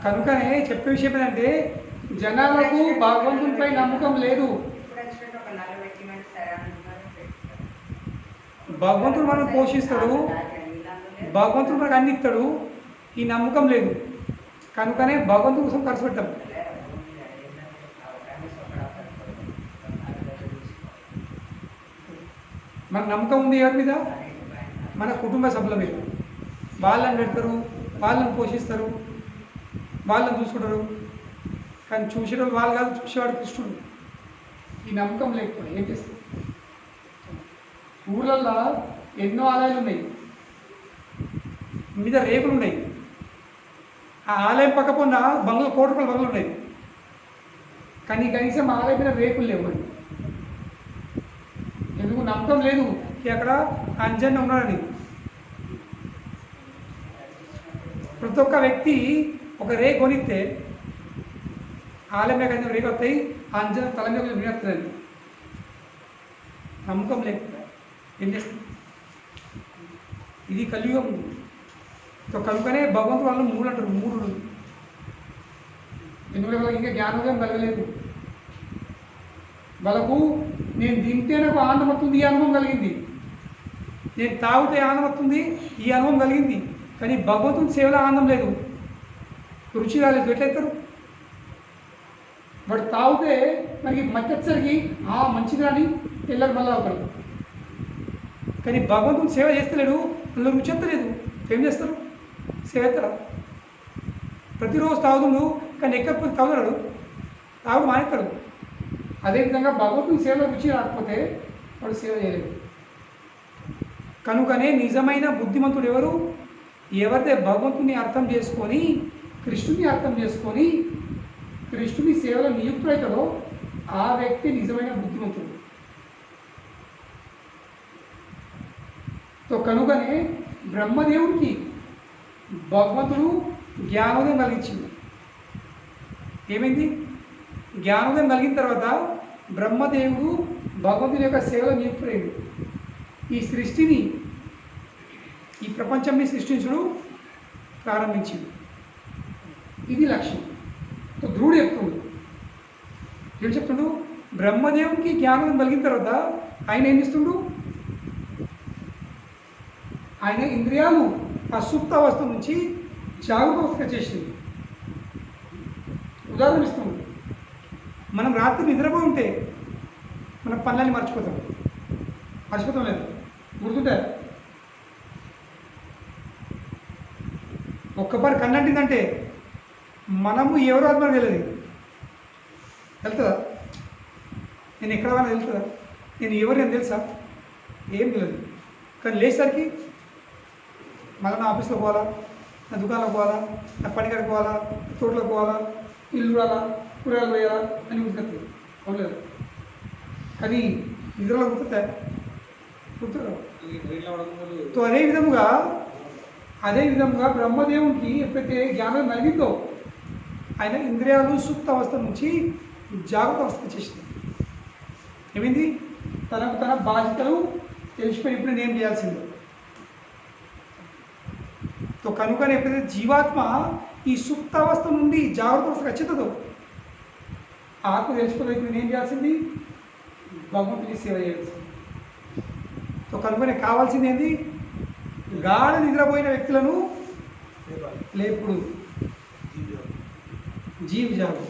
కనుకనే చెప్పే విషయం ఏంటంటే జనాలకు భగవంతునిపై నమ్మకం లేదు. ఒక నల్ల పెట్టిమంటే సరే భగవంతుడు మనం పోషిస్తాడు, భగవంతుడు మనకు అన్ని ఇస్తాడు, ఈ నమ్మకం లేదు. కనుకనే భగవంతుడి కోసం ఖర్చు పెట్టాం. మన నమ్మకం ఉంది ఎవరి మీద, మన కుటుంబ సభ్యుల మీద. వాళ్ళని పెడతారు, వాళ్ళని పోషిస్తారు, వాళ్ళని చూసుకుంటారు. కానీ చూసేవాళ్ళు వాళ్ళు కాదు, చూసేవాడు కృష్ణుడు. ఈ నమ్మకం లేకపోతే ఏం చేస్తారు? ఊళ్ళల్లో ఎన్నో ఆలయాలు ఉన్నాయి, మీద రేకులు ఉన్నాయి. ఆ ఆలయం పక్కన బంగ్లా, కోటి రూపాయల బంగ్లాలు ఉన్నాయి. కానీ కనీసం ఆలయం మీద రేకులు లేవు. మరి ఎందుకు? నమ్మకం లేదు అక్కడ అంజన్న ఉన్నాడని. ప్రతి ఒక్క వ్యక్తి ఒక రే కొనిస్తే ఆలయం మీద కనీసం రేకు వస్తాయి, అంజన తల మీద వినొస్తుందండి. నమ్మకం లేకపోతే ఏం చేస్తుంది? ఇది కలియుగం. కనుకనే భగవంతుడు వాళ్ళు మూడు అంటారు. మూడు ఎందుకంటే వాళ్ళకి ఇంకా జ్ఞానోదయం కలగలేదు. వాళ్ళకు నేను తింటే నాకు ఆనందం వస్తుంది, ఈ అనుభవం కలిగింది. నేను తాగితే ఆనందం వస్తుంది, ఈ అనుభవం కలిగింది. కానీ భగవంతుని సేవలో ఆనందం లేదు, రుచి రాలేదు. ఎట్లయితారు? వాడు తాగితే మనకి మధ్యసరికి మంచిది అని తెల్లరు మళ్ళీ అవుతారు. కానీ భగవంతుని సేవ చేస్తలేడు, అందులో రుచి ఎత్తలేదు. ఏం చేస్తారు? సేవ ఎత్తరా? ప్రతిరోజు తాగుతుండు, కానీ ఎక్కకపోతే తాగుతాడు, తాగుడు మానేస్తాడు. అదేవిధంగా భగవంతుని సేవలో రుచి రాకపోతే వాడు సేవ చేయలేడు. కనుకనే నిజమైన బుద్ధిమంతుడు ఎవరు? ఎవరైతే భగవంతుని అర్థం చేసుకొని, కృష్ణుని అర్థం చేసుకొని కృష్ణుని సేవలో నియుక్తుడవుతాడో ఆ వ్యక్తి నిజమైన బుద్ధిమంతుడు. కనుకనే బ్రహ్మదేవుడికి భగవంతుడు జ్ఞానోదయం కలిగించింది. ఏమైంది? జ్ఞానోదయం కలిగిన తర్వాత బ్రహ్మదేవుడు భగవంతుని యొక్క సేవలో నియుక్తుడైంది. ఈ సృష్టిని, ఈ ప్రపంచాన్ని సృష్టించడం ప్రారంభించింది. ఇది లక్ష్యం. ధ్రువుడు చెప్తుండు, ఏం చెప్తుండు? బ్రహ్మదేవునికి జ్ఞానం కలిగిన తర్వాత ఆయన ఏం చేస్తుండు? ఆయన ఇంద్రియాలు అసుప్త అవస్థ నుంచి జాగ్రత్త అవస్థకు వచ్చేసింది. ఉదాహరణ ఇస్తాం, మనం రాత్రి నిద్రపోయి ఉంటే మన పనులన్నీ మర్చిపోతాం లేదు, గుర్తుంటారు. ఒక్కపారి కన్నంటిందంటే మనము ఎవరో అది మనకు తెలియదు. వెళ్తుందా? నేను ఎక్కడ వాళ్ళని వెళ్తుందా? నేను ఎవరు నేను తెలుసా? ఏం తెలియదు. కానీ లేచేసరికి మళ్ళీ నా ఆఫీస్లో పోవాలా, నా దుకాణంలో పోవాలా, నా పనికాడికి పోవాలా, తోటలోకి పోవాలా, ఇల్లు రాలా, కూరగాయలు వేయాలా అని గుర్తుంది. అవలేదు. కానీ నిద్రలో గుర్తుంటాయి, గుర్తురావు. సో అదే విధముగా బ్రహ్మదేవునికి ఎప్పుడైతే జ్ఞానం కలిగిందో ఆయన ఇంద్రియాలు సుప్త అవస్థ నుంచి జాగ్రత్త అవస్థ వచ్చేసింది. ఏమైంది? తనకు తన బాధ్యతలు తెలిసిపోయి ఇప్పుడు నేను చేయాల్సిందో. సో కనుకనే ఎప్పుడైతే జీవాత్మ ఈ సుప్త అవస్థ నుండి జాగ్రత్త అవస్థకు వచ్చేదో ఆత్మ తెలిసిపోయి ఇప్పుడు నేను చేయాల్సింది భగవంతుని సేవ చేయాల్సింది. సో కనుకనే కావాల్సింది ఏంది? గాఢ నిద్రపోయిన వ్యక్తులను లేపుడు, జీవ్ జాగు.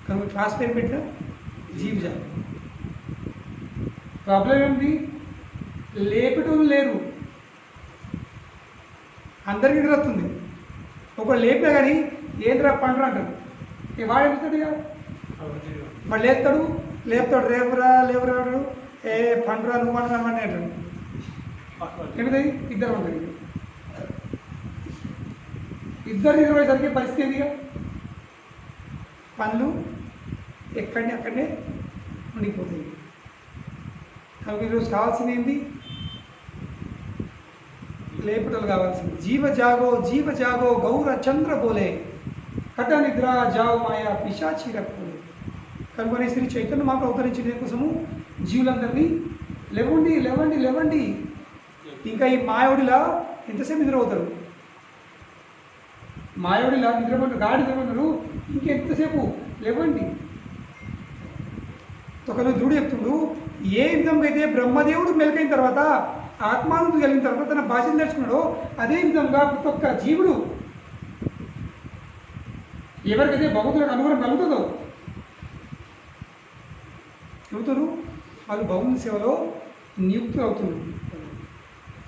కనుక క్లాస్ పేరు పెట్టిన జీవ్ జాగు. ప్రాబ్లం ఏంటి? లేపటోళ్ళు లేరు, అందరికీ నిద్ర వస్తుంది. ఒకళ్ళు లేపినా కానీ ఏంద్రా పండ్రా అంటారు. వాడు ఎందుకంటే వాడు లేపుతాడు రేపురా అంటాడు. ఏ పండురా నువ్వు పండురా అని అంటాడు. ఏమిటి? ఇద్దరు ఉంటారు. ఇద్దరు నిలబడేసరికి పరిస్థితి ఏందిగా? పనులు అక్కడనే ఉండిపోతాయి. కనుక ఈరోజు కావాల్సింది ఏంటి? లేపటలు కావాల్సింది. జీవ జాగో గౌర చంద్ర బోలే కట నిద్ర జావు మాయా పిశాచి రక్కోలే. కనుకొని శ్రీ చైతన్య మాకు అవతరించిన కోసము జీవులందరినీ లేవండి. ఇంకా ఈ మాయవుడిలా ఎంతసేపు నిద్రపోతారు? మాయవుడిలా నిద్రపోతారు, గాడి నిద్రపోతారు. ఇంకెంతసేపు లేవండి. ఒకరు ధ్రువుడు చెప్తుండు, ఏ విధంగా అయితే బ్రహ్మదేవుడు మెలకైన తర్వాత ఆత్మానుభూతి కలిగిన తర్వాత తన భాషను తెలుసుకున్నాడో అదే విధంగా ప్రతి ఒక్క జీవుడు ఎవరికైతే భగవంతుడికి అనుగ్రహం కలుగుతుందో చెబుతారు వాళ్ళు భగవంతుని సేవలో నియుక్తులు అవుతున్నారు.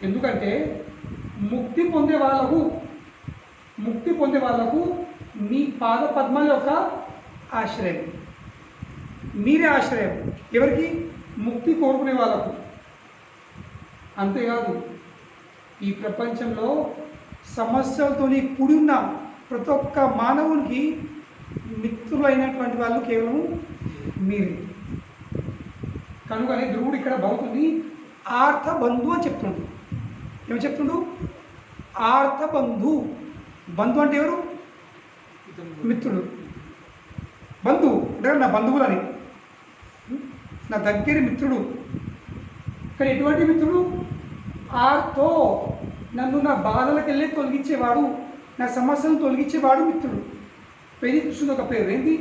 ఎందుకంటే ముక్తి పొందే వాళ్ళకు మీ పాద పద్మాల యొక్క ఆశ్రయం, మీరే ఆశ్రయం. ఎవరికి? ముక్తి కోరుకునే వాళ్ళకు. అంతేకాదు ఈ ప్రపంచంలో సమస్యలతోని కూడి ఉన్న ప్రతి ఒక్క మానవునికి మిత్రులైనటువంటి వాళ్ళు కేవలం మీరే. కనుకనే ధ్రువుడు ఇక్కడ భౌతుని ఆర్త బంధు అని చెప్తుండు. ఏమి చెప్తుండు? ఆర్త బంధు. బంధు అంటే ఎవరు? మిత్రుడు. బంధు అంటే నా బంధువులని, నా దగ్గర మిత్రుడు. కానీ ఎటువంటి మిత్రుడు? ఆర్తో నన్ను నా బాధలకు వెళ్ళి తొలగించేవాడు, నా సమస్యలను తొలగించేవాడు మిత్రుడు. పెళ్లి కృష్ణుడు ఒక పేరు ఏంటి?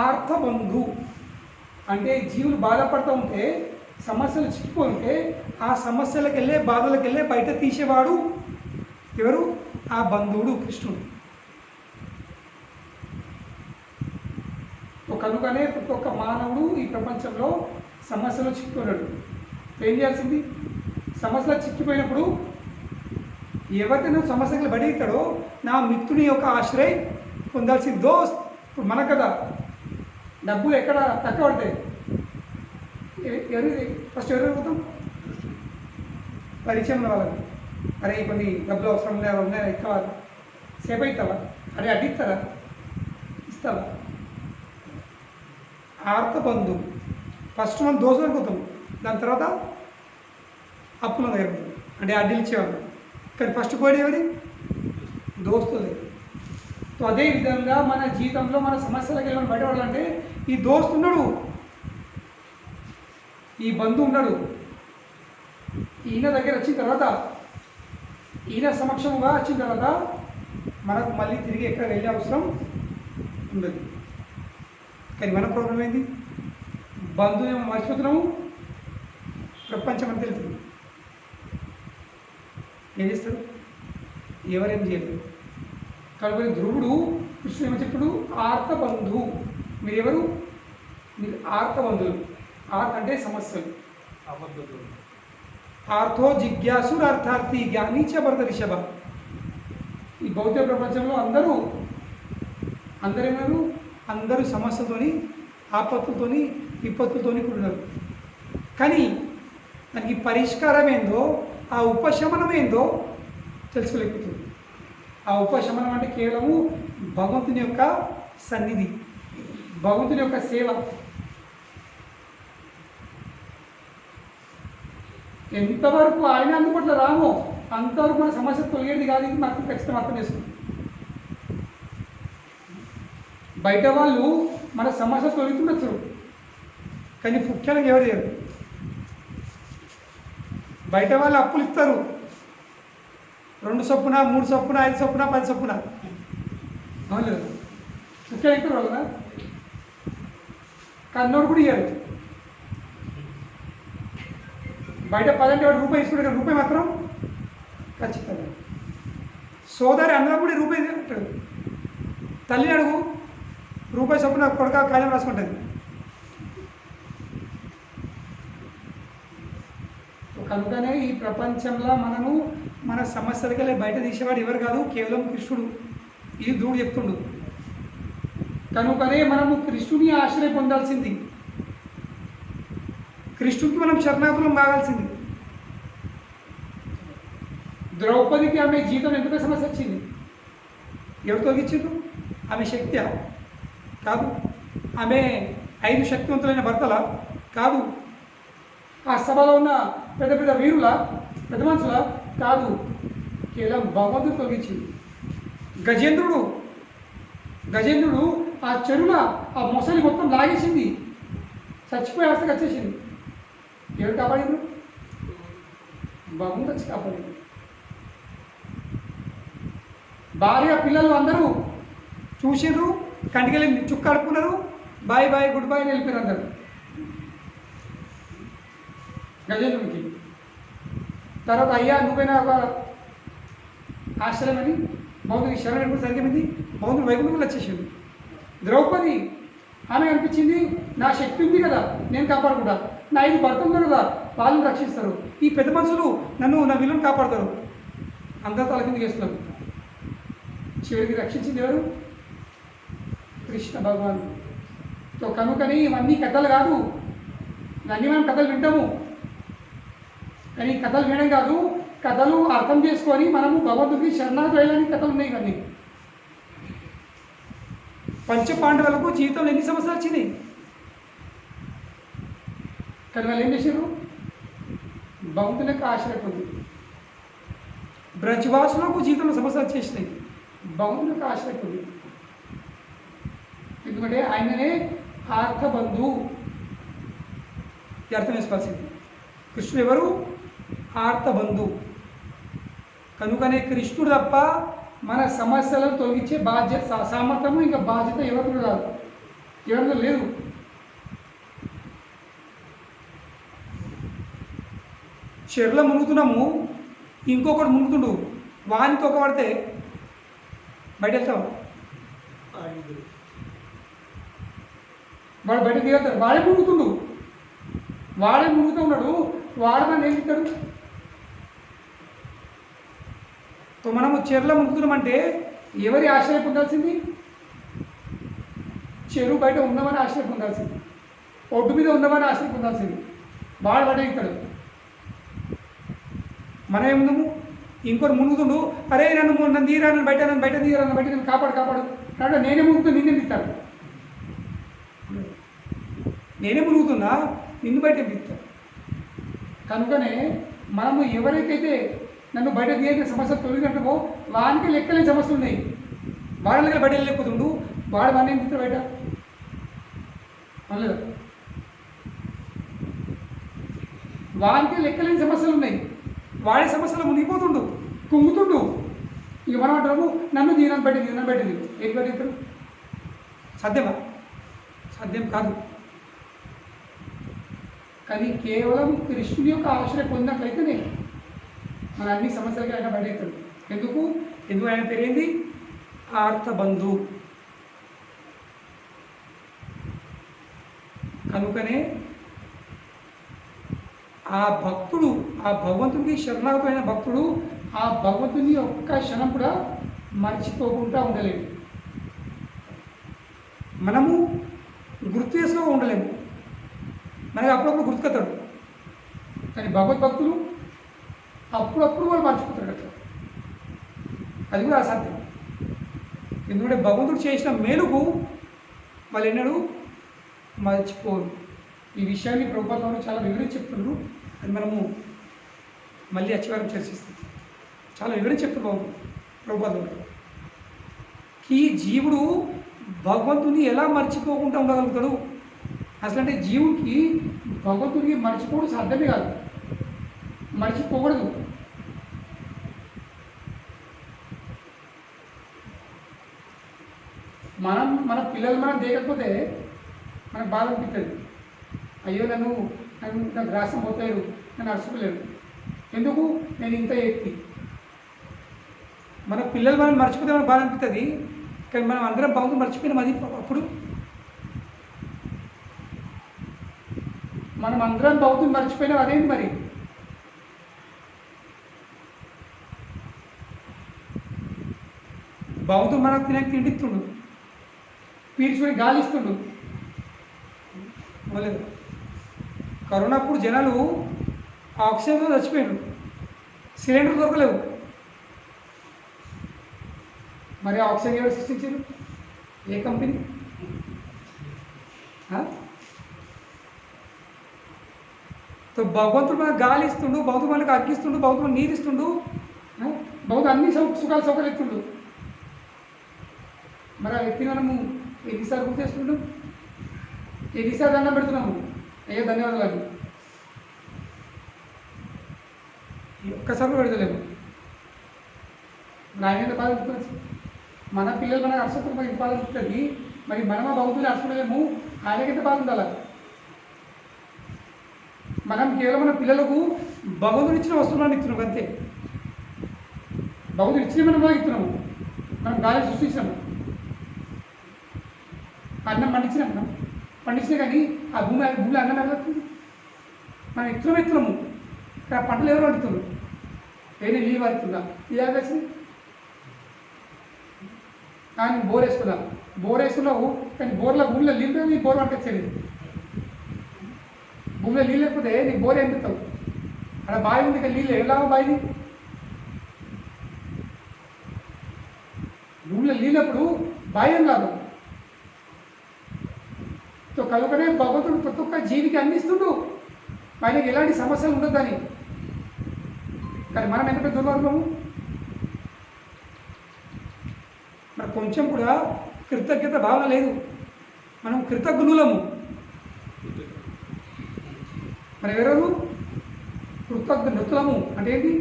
ఆర్త బంధు. అంటే జీవులు బాధపడుతూ ఉంటే, సమస్యలు చిక్కిపోతే ఆ సమస్యలకు వెళ్ళే బాధలకు వెళ్ళే బయట తీసేవాడు ఎవరు? ఆ బంధువుడు కృష్ణుడు. కనుకనే ప్రతి ఒక్క మానవుడు ఈ ప్రపంచంలో సమస్యలో చిక్కుకున్నాడు. ఏం చేయాల్సింది? సమస్యలో చిక్కిపోయినప్పుడు ఎవరికైనా నువ్వు సమస్యలు బడిస్తాడో నా మిత్రుని యొక్క ఆశ్రయం పొందాల్సింది. దోస్త్ ఇప్పుడు మనకు కదా డబ్బులు ఎక్కడ తక్కువ పడతాయి? ఫస్ట్ ఎవరు అడుగుతాం? పరిచయం ఉన్న వాళ్ళకి. అరే కొన్ని డబ్బులు అవసరం ఉన్నాయా ఇస్తావా? సేపు అవుతావా? అరే అడిగిస్తారా? ఇస్తావా? ఆర్త బంధు. ఫస్ట్ మనం దోశలు అనుకుంటాం, దాని తర్వాత అప్పుల దగ్గర పోతాం, అంటే అడ్డీలు ఇచ్చేవాళ్ళు. కానీ ఫస్ట్ పోయి ఎవరి? దోస్తులు. సో అదేవిధంగా మన జీవితంలో మన సమస్యలకు వెళ్ళి బయటపడాలంటే ఈ దోస్తు ఉన్నాడు, ఈ బంధువు ఉన్నాడు. ఈయన దగ్గర వచ్చిన తర్వాత, ఈయన సమక్షంగా వచ్చిన తర్వాత మనకు మళ్ళీ తిరిగి ఎక్కడ వెళ్ళే అవసరం ఉండదు. కానీ మన ప్రాబ్లం ఏంది? బంధువు మర్చిపోతున్నాము, ప్రపంచం అని తెలుస్తుంది. ఏం చేస్తారు? ఎవరేం చేయలేరు. కాబట్టి ధ్రువుడు కృష్ణుడు ఏమో చెప్పుడు ఆర్తబంధు. మీరెవరు? మీరు ఆర్తబంధులు. ఆర్త అంటే సమస్యలు. ఆర్థో జిజ్ఞాసుడు అర్థార్థి జ్ఞానీచ భరత రిషభ. ఈ భౌతిక ప్రపంచంలో అందరేమన్నారు? అందరూ సమస్యలతోని, ఆపత్తులతోని, విపత్తులతోని కూడినారు. కానీ దానికి పరిష్కారం ఏందో, ఆ ఉపశమనం ఏందో తెలుసుకోలేకపోతుంది. ఆ ఉపశమనం అంటే కేవలము భగవంతుని యొక్క సన్నిధి, భగవంతుని యొక్క సేవ. ఎంతవరకు ఆయన అందుబాటులో రామో అంతవరకు మన సమస్య తొలగేది కాదు. ఇది మాకు ఖచ్చితంగా అర్థం చేస్తుంది. బయట వాళ్ళు మన సమస్య తొలుగుతుండొచ్చు, కానీ ముఖ్యంగా ఎవరు చేయరు. బయట వాళ్ళు అప్పులు ఇస్తారు, 2 చొప్పున, 3 చొప్పున, 5 చొప్పున, 10 చొప్పున. అవును లేదు, ముఖ్యంగా ఇస్తారు కదా. కన్నోడు కూడా ఇయ్యారు. బయట 10 అంటే వాడు రూపాయి తీసుకుంటే రూపాయి మాత్రం ఖచ్చితంగా. సోదరి అన్నం కూడా రూపాయి అంటాడు. తల్లి అడుగు, రూపాయి చొప్పున కొడుక కాలం రాసుకుంటుంది. కనుకనే ఈ ప్రపంచంలో మనము మన సమస్యలకెళ్ళి బయట తీసేవాడు ఎవరు కాదు, కేవలం కృష్ణుడు. ఇది ధ్రువుడు చెప్తుండు. కనుకనే మనము కృష్ణుని ఆశ్రయం పొందాల్సింది, కృష్ణుడికి మనం శరణాగతులం కావాల్సింది. ద్రౌపదికి ఆమె జీవితం ఎందుకు సమస్య వచ్చింది? ఎవరు తొలగించారు? ఆమె శక్తి కాదు. ఆమె 5 శక్తివంతులైన భర్తల కాదు. ఆ సభలో ఉన్న పెద్ద పెద్ద వీరుల, పెద్ద మనుషుల కాదు. కేవలం భగవంతుడు తొలగించింది. గజేంద్రుడు ఆ చెరువుల ఆ మొసలి మొత్తం లాగేసింది, చచ్చిపోయే అవస్థకి వచ్చేసింది. ఎవరు కాపాడిండు? భగవంతుడు వచ్చి కాపాడిండు. భార్య పిల్లలు అందరూ చూసిండ్రు, కంటికెళ్ళి చుక్క అడుక్కున్నారు, బాయ్ బాయ్ గుడ్ బాయ్ అని వెళ్ళిపోయారు అందరు గజేంద్రుడికి. తర్వాత అయ్యా నువ్వైనా ఒక ఆశ్రయం అని భగవంతుడికి శరణం కూడా సరిగ్గింది. భగవంతుడు వైకుంఠంలో వచ్చేసింది. ద్రౌపది ఆమె అనిపించింది, నా శక్తి ఉంది కదా, నేను కాపాడుకుంటా, నా 5 భర్తలు ఉన్నారు కదా, వాళ్ళని రక్షిస్తారు, ఈ పెద్ద మనుషులు నా విలువను కాపాడతారు, అందరూ తల కింద చేస్తున్నారు. చివరికి రక్షించింది ఎవరు? కృష్ణ భగవాన్. సో కనుకని ఇవన్నీ కథలు కాదు, ఇవన్నీ మనం కథలు వింటాము, కానీ కథలు వినడం కాదు, కథలు అర్థం చేసుకొని మనము భగవంతుడికి శరణాగతి వేయాలని కథలు ఉన్నాయి. ఇవన్నీ పంచపాండవులకు జీవితంలో ఎన్ని సమస్యలు వచ్చినాయి, కానీ వాళ్ళు ఏం చేశారు? భగవంతుని యొక్క ఆశ్రయపడి. బ్రజవాసులకు జీవితంలో సమస్యలు వచ్చేసినాయి, భగవంతుని యొక్క ఆశ్రయపడి. ఎందుకంటే ఆయననే ఆర్తబంధు. అర్థం చేసుకోవాల్సింది. కృష్ణుడు ఎవరు? ఆర్తబంధు. కనుకనే కృష్ణుడు తప్ప మన సమస్యలను తొలగించే సామర్థ్యము ఇంకా బాధ్యత ఎవరికి రాదు, ఎవరిలో లేదు. చెరువులో మునుగుతున్నాము, ఇంకొకటి మునుగుతుండు, వాని తొక్కబడితే బయట వెళ్తావా? వాడు బయట దిగుతాడు, వాడే మునుగుతూ ఉన్నాడు, వాడు నన్ను ఏం చెప్తాడు? సో మనము చెరువులో మునుగుతున్నామంటే ఎవరి ఆశ్రయం పొందాల్సింది? చెరువు బయట ఉన్నవని ఆశ్రయం పొందాల్సింది, ఒడ్డు మీద ఉన్నవని ఆశ్రయం పొందాల్సింది. వాడు బయట దిగుతాడు, మనం ఏముందాము? ఇంకోటి మునుగుతుండు, అరే నన్ను తీరా, నన్ను బయట తీరా, నన్ను కాపాడు కాబట్టి నేనే మునుగుతున్నా, నిన్నే దిగుతాడు. నేనే మునుగుతున్నా, నిన్ను బయట దిగుతాడు. కనుకనే మనము ఎవరికైతే నన్ను బయట తీయని సమస్యలు తొలగినట్టుకో వానికి లెక్కలేని సమస్యలు ఉన్నాయి. వాడి దగ్గర బయట వెళ్ళలేకపోతుండు, వాడు వాడిని ఏం తింటాడు బయట? అనలేదు, వానికి లెక్కలేని సమస్యలు ఉన్నాయి, వాడి సమస్యలు మునిగిపోతుండు, కుంగుతుండు. ఇక మనం అంటాము నన్ను బయట దిగు ఏం బయట దిగుతాడు? సాధ్యమా? సాధ్యం కాదు. కానీ కేవలం కృష్ణుని యొక్క ఆశ్రయం పొందినట్లయితేనే మన అన్ని సమస్యలకి ఆయన బయటెత్తాడు. ఎందుకు ఎందుకు ఆయన పేరేంది ఆర్తబంధు. కనుకనే ఆ భక్తుడు ఆ భగవంతుడికి శరణాగతమైన భక్తుడు ఆ భగవంతుని ఒక్క క్షణం కూడా మర్చిపోకుండా ఉండలేము. మనము గుర్తు చేసుకో ఉండలేము, మనకి అప్పుడప్పుడు గుర్తుకొస్తాడు. కానీ భగవద్భక్తులు అప్పుడప్పుడు వాళ్ళు మర్చిపోతారు కదా, అది కూడా అసాధ్యం. ఎందుకంటే భగవంతుడు చేసిన మేలుకు వాళ్ళు ఎన్నడూ మర్చిపోరు. ఈ విషయాన్ని ప్రభుత్వంలో చాలా వివరించి చెప్తున్నారు. అది మనము మళ్ళీ వచ్చేవారం చర్చిస్తాం. చాలా వివరించి చెప్తున్నారు ప్రభుత్వంలో ఈ జీవుడు భగవంతుని ఎలా మర్చిపోకుండా ఉండగలుగుతాడు. అసలు అంటే జీవుడికి భగవంతుడికి మర్చిపోవడం సాధ్యమే కాదు, మర్చిపోకూడదు. మన పిల్లలు మనం దేకపోతే మనకు బాధ అనిపిస్తుంది. అయ్యో నాకు గ్రాసం పోతాడు, నన్ను అరుచుకోలేడు, ఎందుకు నేను ఇంత ఎత్తి. మన పిల్లలు మనం మర్చిపోతే మనకు బాధ అనిపిస్తుంది. కానీ మనం అందరం బాగుంది మర్చిపోయినాం. అది అప్పుడు మనం అందరం బాగుంది మర్చిపోయినాం. అదేంటి మరి బాగుతూ మనకు తిండిస్తుండు, పీల్చుకొని గాలి ఇస్తుండు. లేదు, కరోనా అప్పుడు జనాలు ఆక్సిజన్తో చచ్చిపోయారు, సిలిండర్ దొరకలేవు. మరి ఆక్సిజన్ ఎవరు సృష్టించారు? ఏ కంపెనీ? భగవంతుడు మనకు గాలి ఇస్తుండు, భగవంతుడు మనకు అగ్గిస్తుండు, భగవంతుడు మనకు నీరు ఇస్తుండు, భగవంతుడు అన్ని సుఖాలు సౌకర్యాలు ఇస్తుండు. మరి ఆ వ్యక్తిని మనము ఎన్నిసార్లు గుర్తు చేసుకుంటాం, ఎన్నిసార్లు దండం పెడుతున్నాము, అయ్యో ధన్యవాదాలు ఒక్కసారి పెడతలేము. మరి ఆయన ఎంత బాధపడుతుంది. మన పిల్లలు మనకు అర్చకులు ఎంత బాధపడుతుంది. మరి మనం ఆ భౌతులు అర్చలేము, ఆయనకి ఎంత బాధ ఉండాలి. మనం కేవలం మన పిల్లలకు భగవంతుడు ఇచ్చిన వస్తువులను ఇస్తున్నాం అంతే. భగవంతుడు ఇచ్చిన మనం ఇస్తున్నాము. మనం గాలి సృష్టించినాము, అన్నం పండించినాం, మనం పండించినా కానీ ఆ భూమిలో అన్నం ఎవరు మనం ఎత్తున్నాము. కానీ ఆ పంటలు ఎవరు పండుతున్నారు? ఏది నీళ్ళు పడుతుందా? ఇది వేసి కానీ బోర్ వేసుకున్నావు కానీ భూమిలో నీళ్ళు నీ బోర్ పట్టుకొచ్చేది. భూమిలో నీళ్ళు లేకపోతే నీకు బోర్ ఏం పెడతావు? అక్కడ బావి ఉంది, కానీ నీళ్ళు ఎలా బావి? భూమిలో నీళ్ళప్పుడు బావి ఏం కాదు. కనుకనే భగవంతుడు ప్రతి ఒక్క జీవికి అందిస్తుండు, ఆయనకి ఎలాంటి సమస్యలు ఉండొద్దని. కానీ మనం ఎంత పెద్ద దుర్మార్గము. మరి కొంచెం కూడా కృతజ్ఞత భావన లేదు, మనం కృతజ్ఞులము. మరి ఎవరు కృతజ్ఞతలము అంటే ఏంటి?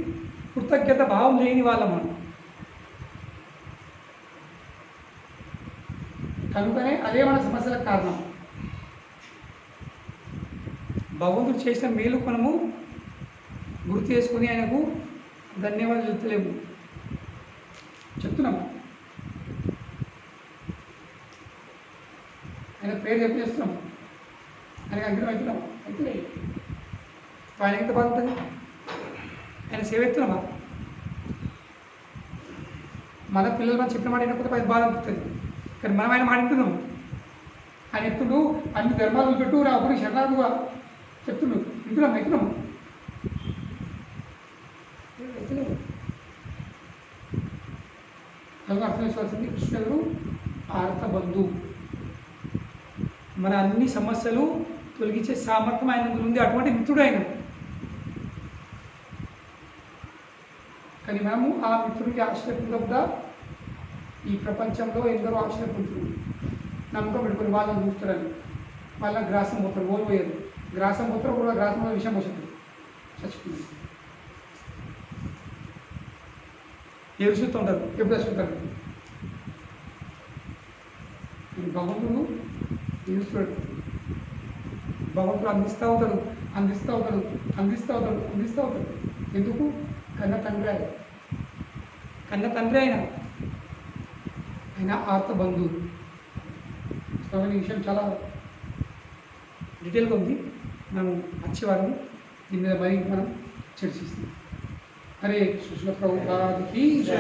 కృతజ్ఞత భావం లేని వాళ్ళం మనం. కనుకనే అదే మన సమస్యలకు కారణం. భగవంతుడు చేసిన మేలు మనము గుర్తు చేసుకుని ఆయనకు ధన్యవాదాలు చెప్తలేము, చెప్తున్నాము. ఆయన పేరు చెప్పి చేస్తున్నాము, ఆయనకు అంకితం అవుతున్నాము. అయితే ఆయన ఎంత బాగుంటుంది, ఆయన సేవ ఎత్తున్నామా? మన పిల్లలు మనం చెప్పిన మాట అయినప్పుడు అది బాధ అనిపిస్తుంది. కానీ మనం ఆయన మాట వింటున్నాము. ఆయన ఎప్పుడు అన్ని ధర్మాలు పెట్టు నా ఒకటి శరణాలుగా చెప్తున్నాడు, వింటున్నాము, అవుతున్నాము. కనుక అర్థం చేసుకోవాల్సింది కృష్ణుడు ఆర్తబంధు. మన అన్ని సమస్యలు తొలగించే సామర్థ్యం ఆయన ఉంది, అటువంటి మిత్రుడు ఆయన. కానీ మనము ఆ మిత్రుడికి ఆశ్రయించకుండా ఈ ప్రపంచంలో ఎందరో ఆశ్రయించుకుంటున్నాం. నమ్మకం పెట్టుకుని వాళ్ళని చూస్తారని వాళ్ళ గ్రాసం పోతారు, ఓడిపోయారు. గ్రాసం పోతారు కూడా గ్రాసంలో విషయం పోతుంది, చచ్చిపోయింది. ఏడుస్తూ ఉంటారు, ఎప్పుడు చచ్చిపోతారు. భగవంతుడు ఏడుస్తాడు, భగవంతుడు అందిస్తూ అవుతాడు. ఎందుకు? కన్న తండ్రి. కన్న తండ్రి ఆయన ఆర్త బంధువు. కాబట్టి ఈ విషయం చాలా డీటెయిల్గా ఉంది. మనం వచ్చే వారం దీని మీద మరి మనం చర్చిస్తాం. హరే కృష్ణ ప్రభుపాదికి జై.